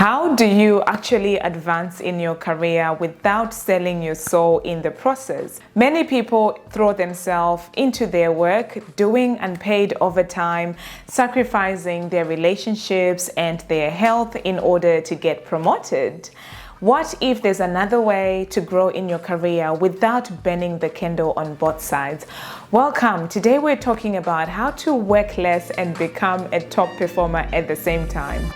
How do you actually advance in your career without selling your soul in the process? Many people throw themselves into their work, doing unpaid overtime, sacrificing their relationships and their health in order to get promoted. What if there's another way to grow in your career without burning the candle on both sides? Welcome. Today we're talking about how to work less and become a top performer at the same time.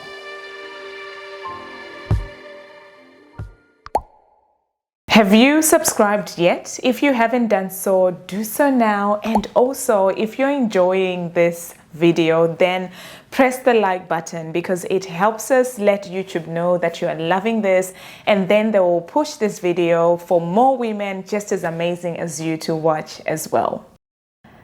Have you subscribed yet? If you haven't done so, do so now. And also, if you're enjoying this video, then press the like button because it helps us let YouTube know that you are loving this, and then they will push this video for more women just as amazing as you to watch as well.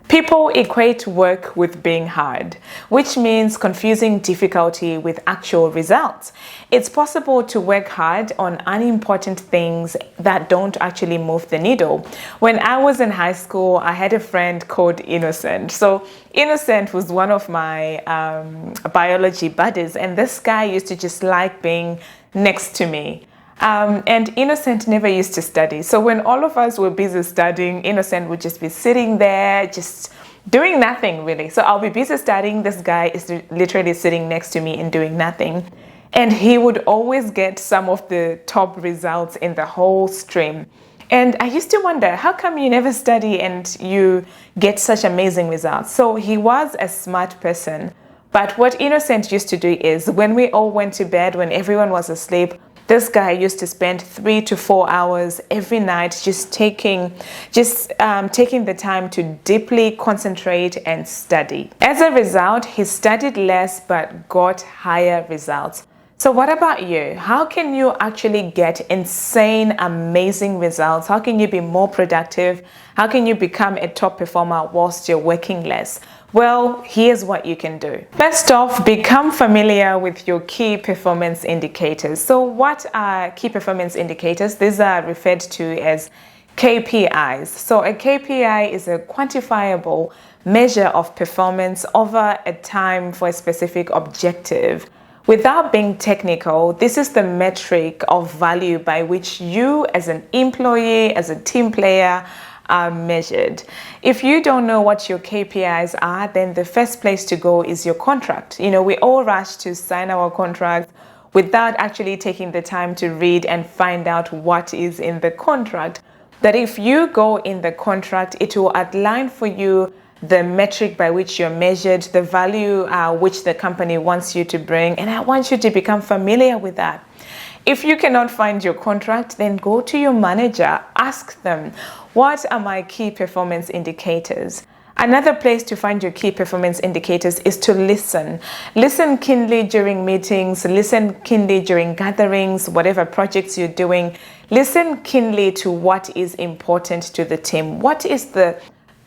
People equate work with being hard, which means confusing difficulty with actual results. It's possible to work hard on unimportant things that don't actually move the needle. When I was in high school, I had a friend called Innocent. So Innocent was one of my biology buddies, and this guy used to just like being next to me. And Innocent never used to study. So when all of us were busy studying, Innocent would just be sitting there, just doing nothing really. So I'll be busy studying. This guy is literally sitting next to me and doing nothing. And he would always get some of the top results in the whole stream. And I used to wonder, how come you never study and you get such amazing results? So he was a smart person. But what Innocent used to do is when we all went to bed, when everyone was asleep, this guy used to spend 3 to 4 hours every night just taking the time to deeply concentrate and study. As a result, he studied less but got higher results. So what about you? How can you actually get insane, amazing results? How can you be more productive? How can you become a top performer whilst you're working less? Well, here's what you can do. First off, become familiar with your key performance indicators. So what are key performance indicators? These are referred to as KPIs. So a KPI is a quantifiable measure of performance over a time for a specific objective. Without being technical, this is the metric of value by which you as an employee, as a team player, are measured. If you don't know what your KPIs are, then the first place to go is your contract. We all rush to sign our contract without actually taking the time to read and find out what is in the contract. But if you go in the contract, it will outline for you the metric by which you're measured, the value which the company wants you to bring, and I want you to become familiar with that. If you cannot find your contract, then go to your manager, ask them, what are my key performance indicators? Another place to find your key performance indicators is to listen. Listen keenly during meetings, listen keenly during gatherings, whatever projects you're doing. Listen keenly to what is important to the team. What is the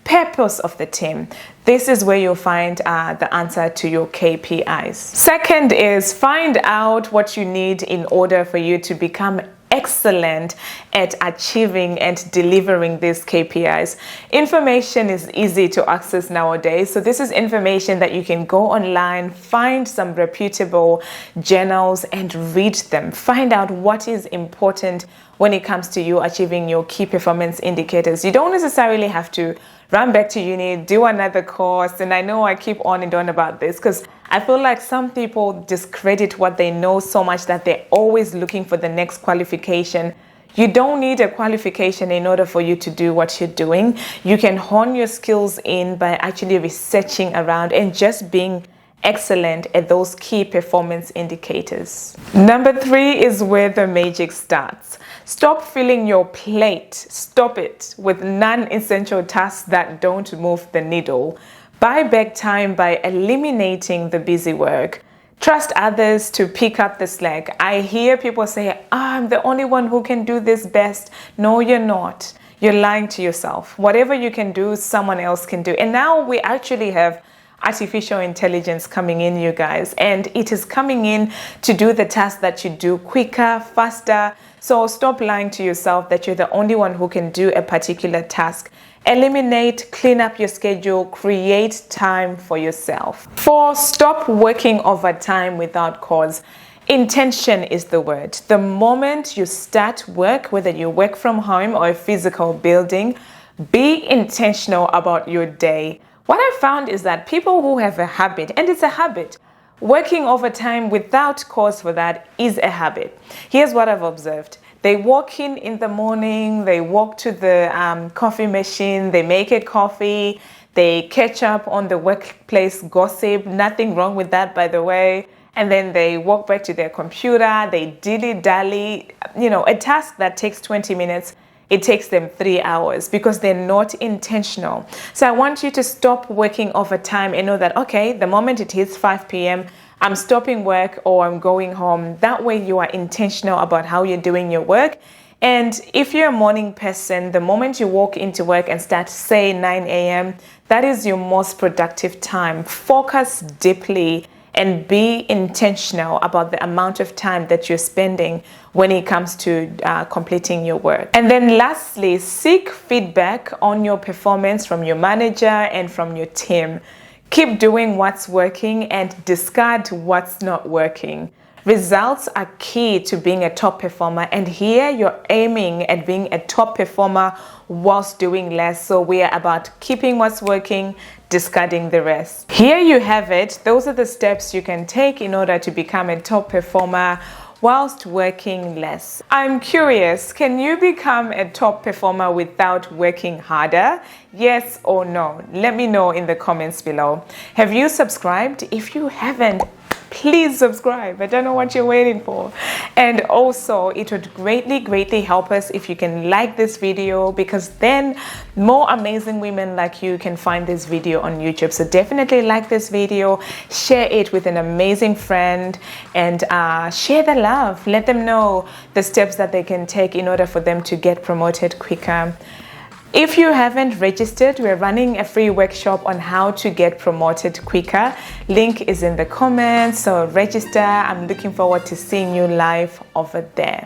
purpose of the team? This is where you'll find the answer to your KPIs. Second is find out what you need in order for you to become excellent at achieving and delivering these KPIs. Information is easy to access nowadays. So this is information that you can go online, find some reputable journals and read them. Find out what is important when it comes to you achieving your key performance indicators. You don't necessarily have to run back to uni, do another course. And I know I keep on and on about this because I feel like some people discredit what they know so much that they're always looking for the next qualification. You don't need a qualification in order for you to do what you're doing. You can hone your skills in by actually researching around and just being excellent at those key performance indicators. Number 3 is where the magic starts. Stop filling your plate. Stop it with non-essential tasks that don't move the needle. Buy back time by eliminating the busy work. Trust others to pick up the slack. I hear people say, I'm the only one who can do this best. No, you're not. You're lying to yourself. Whatever you can do, someone else can do. And now we actually have artificial intelligence coming in, you guys, and it is coming in to do the task that you do quicker, faster. So stop lying to yourself that you're the only one who can do a particular task. Eliminate, clean up your schedule, create time for yourself. 4, stop working overtime without cause. Intention is the word. The moment you start work, whether you work from home or a physical building, be intentional about your day. What I found is that people who have a habit, and it's a habit, working overtime without cause for that is a habit. Here's what I've observed. They walk in the morning, they walk to the coffee machine, they make a coffee, they catch up on the workplace gossip, nothing wrong with that, by the way. And then they walk back to their computer, they dilly-dally, a task that takes 20 minutes, it takes them 3 hours because they're not intentional. So I want you to stop working overtime and know that, okay, the moment it hits 5 p.m., I'm stopping work or I'm going home. That way you are intentional about how you're doing your work. And if you're a morning person, the moment you walk into work and start, say, 9 a.m., that is your most productive time. Focus deeply and be intentional about the amount of time that you're spending when it comes to completing your work. And then lastly, seek feedback on your performance from your manager and from your team. Keep doing what's working and discard what's not working. Results are key to being a top performer, and here you're aiming at being a top performer whilst doing less. So we are about keeping what's working, discarding the rest. Here you have it. Those are the steps you can take in order to become a top performer whilst working less. I'm curious, can you become a top performer without working harder? Yes or no? Let me know in the comments below. Have you subscribed? If you haven't, please subscribe. I don't know what you're waiting for. And also, it would greatly help us if you can like this video, because then more amazing women like you can find this video on YouTube. So definitely like this video, share it with an amazing friend, and share the love. Let them know the steps that they can take in order for them to get promoted quicker. If you haven't registered, we're running a free workshop on how to get promoted quicker. Link is in the comments, so register. I'm looking forward to seeing you live over there.